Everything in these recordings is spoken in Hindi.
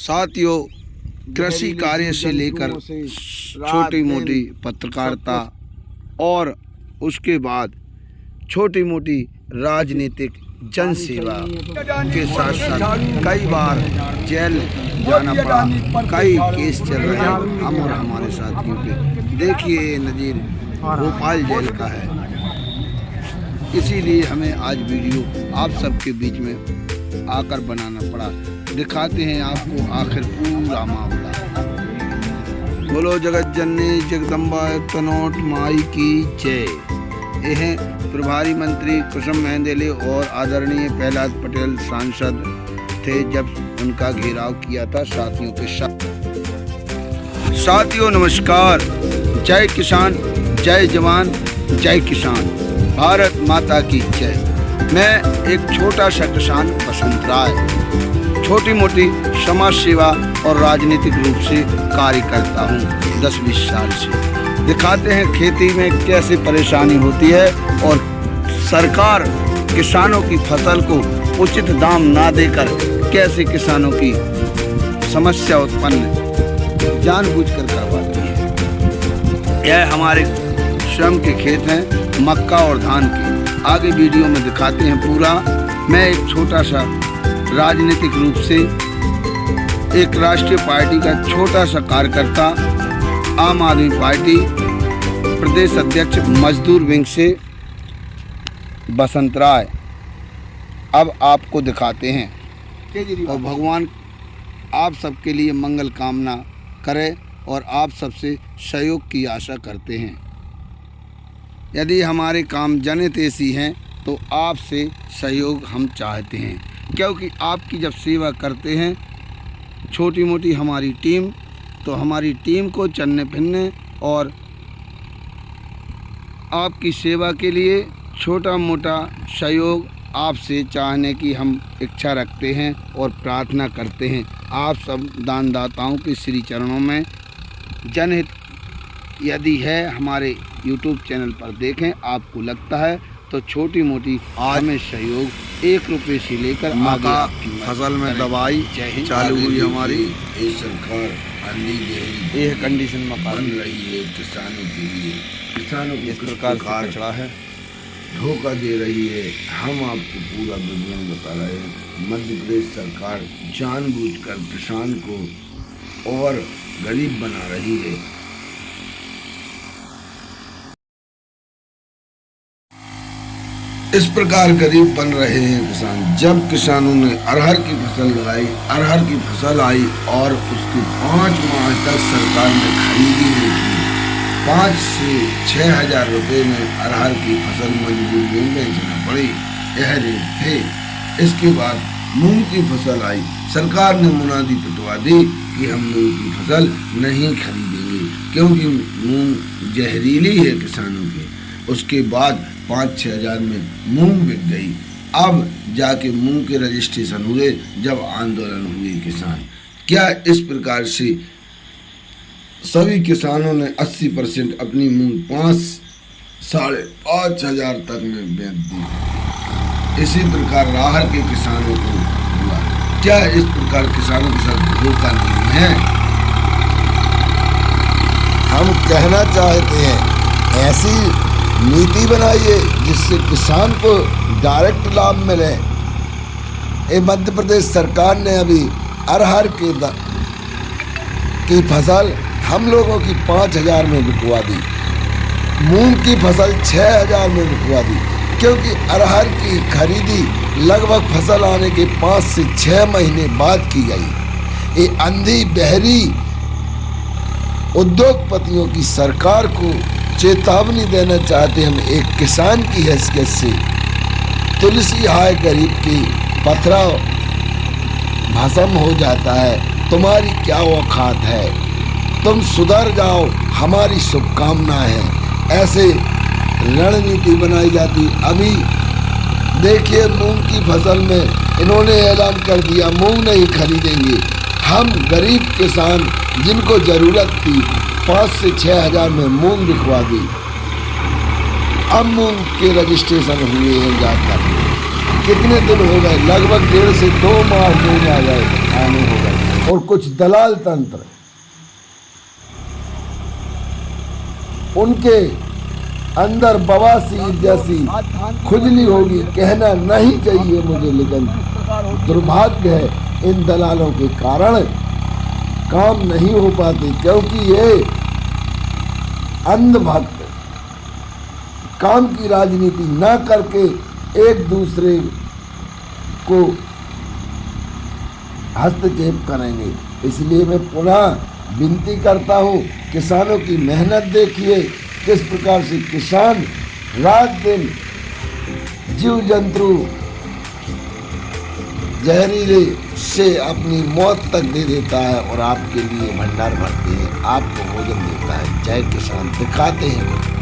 साथियों, कृषि कार्य से लेकर छोटी मोटी पत्रकारिता और उसके बाद छोटी मोटी राजनीतिक जन सेवा के साथ साथ कई बार जेल जाना पड़ा, कई केस चल रहे हैं हम और हमारे साथियों पे। देखिए, ये नज़ीर भोपाल जेल का है, इसीलिए हमें आज वीडियो आप सबके बीच में आकर बनाना पड़ा। दिखाते हैं आपको आखिर पूरा मामला। बोलो जगत जननी जगदम्बा कनौट माई की जय। ये हैं प्रभारी मंत्री कुसुम मेंदेले और आदरणीय प्रहलाद पटेल सांसद थे जब उनका घेराव किया था साथियों के साथ। साथियों नमस्कार, जय किसान, जय जवान, जय किसान, भारत माता की जय। मैं एक छोटा सा किसान बसंत राय, छोटी मोटी समाज सेवा और राजनीतिक रूप से कार्य करता हूँ 10-20 साल से। दिखाते हैं खेती में कैसे परेशानी होती है और सरकार किसानों की फसल को उचित दाम ना देकर कैसे किसानों की समस्या उत्पन्न जानबूझकर करवाती है। यह हमारे स्वयं के खेत हैं, मक्का और धान के। आगे वीडियो में दिखाते हैं पूरा। मैं एक छोटा सा राजनीतिक रूप से एक राष्ट्रीय पार्टी का छोटा सा कार्यकर्ता, आम आदमी पार्टी प्रदेश अध्यक्ष मजदूर विंग से बसंत राय। अब आपको दिखाते हैं और भगवान आप सबके लिए मंगल कामना करे और आप सबसे सहयोग की आशा करते हैं। यदि हमारे काम जनहितैषी हैं तो आपसे सहयोग हम चाहते हैं, क्योंकि आपकी जब सेवा करते हैं छोटी मोटी हमारी टीम, तो हमारी टीम को चलने फिरने और आपकी सेवा के लिए छोटा मोटा सहयोग आपसे चाहने की हम इच्छा रखते हैं और प्रार्थना करते हैं। आप सब दानदाताओं के श्री चरणों में जनहित यदि है हमारे YouTube चैनल पर देखें, आपको लगता है तो छोटी मोटी हमें सहयोग 1 रुपये से लेकर मक्का फसल में दवाई चालू हुई हमारी। ये सरकार ये कंडीशन मक्का बन रही है किसानों के लिए, किसानों को इस प्रकार से कचरा है, धोखा दे रही है। हम आपको पूरा विवरण बता रहे हैं। मध्य प्रदेश सरकार जानबूझकर किसान को और गरीब बना रही है। इस प्रकार गरीब बन रहे हैं किसान। जब किसानों ने अरहर की फसल लगाई, अरहर की फसल आई और उसके 5 माह तक सरकार ने खरीदी नहीं की। 5 से 6 हजार रुपये में अरहर की फसल मजबूरी में बेचना पड़ी, यह रेट थे। इसके बाद मूंग की फसल आई, सरकार ने मुनादी पिटवा दी कि हम मूंग की फसल नहीं खरीदेंगे क्योंकि मूंग जहरीली है किसानों के। उसके बाद 5-6 हजार में मूंग बिक गई। अब जाके मूंग के रजिस्ट्रेशन हुए जब आंदोलन हुए किसान। क्या इस प्रकार से सभी किसानों ने 80% अपनी मूंग 5-5.5 हजार तक में बेच दी। इसी प्रकार राहर के किसानों को हुआ। क्या इस प्रकार किसानों के साथ धोखा नहीं है? हम कहना चाहते हैं ऐसी नीति बनाइए जिससे किसान को डायरेक्ट लाभ मिले। ये मध्य प्रदेश सरकार ने अभी अरहर की फसल हम लोगों की 5 हजार में बिकवा दी, मूंग की फसल 6 हजार में बिकवा दी, क्योंकि अरहर की खरीदी लगभग फसल आने के 5 से 6 महीने बाद की गई। ये अंधी बहरी उद्योगपतियों की सरकार को चेतावनी देना चाहते हम एक किसान की हैसियत से। तुलसी हाय गरीब की पथराव भस्म हो जाता है, तुम्हारी क्या औकात है, तुम सुधर जाओ, हमारी शुभकामना है। ऐसे रणनीति बनाई जाती। अभी देखिए मूंग की फसल में इन्होंने ऐलान कर दिया मूंग नहीं खरीदेंगे। हम गरीब किसान जिनको ज़रूरत थी 5 से 6 हजार में मूंग बिकवा दी। अब मूंग के रजिस्ट्रेशन हुए हैं जाकर कितने दिन हो गए, लगभग 1.5 से 2 माह मूंग आ गए, आने हो गए। और कुछ दलाल तंत्र उनके अंदर बवासीर जैसी खुजली होगी, कहना नहीं चाहिए मुझे, लेकिन दुर्भाग्य है इन दलालों के कारण काम नहीं हो पाते, क्योंकि ये अंधभक्त काम की राजनीति ना करके एक दूसरे को हस्तक्षेप करेंगे। इसलिए मैं पुनः विनती करता हूँ, किसानों की मेहनत देखिए, किस प्रकार से किसान रात दिन जीव जंतु जहरीले से अपनी मौत तक दे देता है और आपके लिए भंडार भरते हैं, आपको भोजन देता है। जय किसान दिखाते हैं।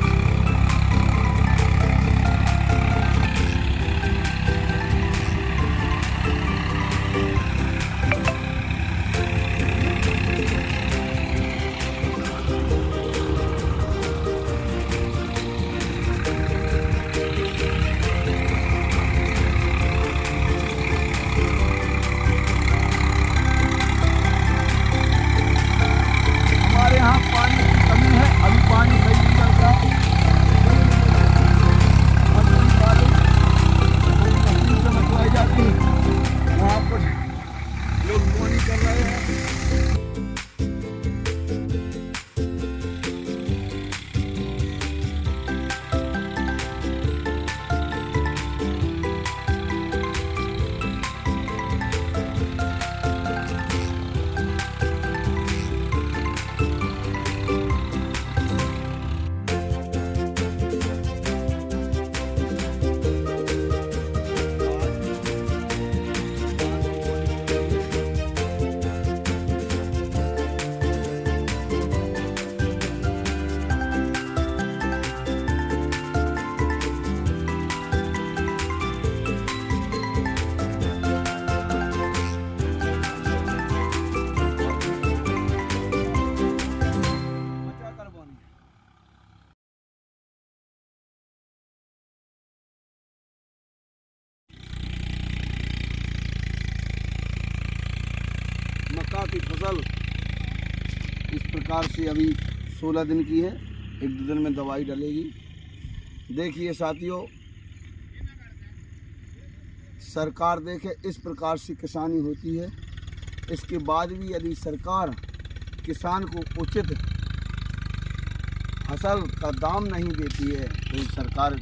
मक्का की फसल इस प्रकार से अभी 16 दिन की है, 1-2 दिन में दवाई डलेगी। देखिए साथियों, सरकार देखे इस प्रकार से किसानी होती है। इसके बाद भी यदि सरकार किसान को उचित फसल का दाम नहीं देती है तो सरकार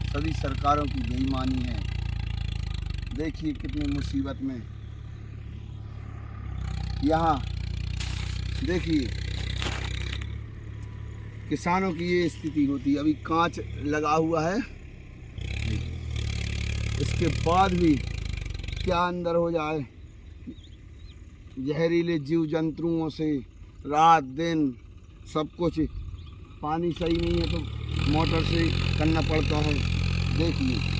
सभी सरकारों की बेईमानी है। देखिए कितनी मुसीबत में यहाँ देखिए किसानों की ये स्थिति होती है। अभी कांच लगा हुआ है, इसके बाद भी क्या अंदर हो जाए, जहरीले जीव जंतुओं से रात दिन सब कुछ। पानी सही नहीं है तो मोटर से करना पड़ता है। देखिए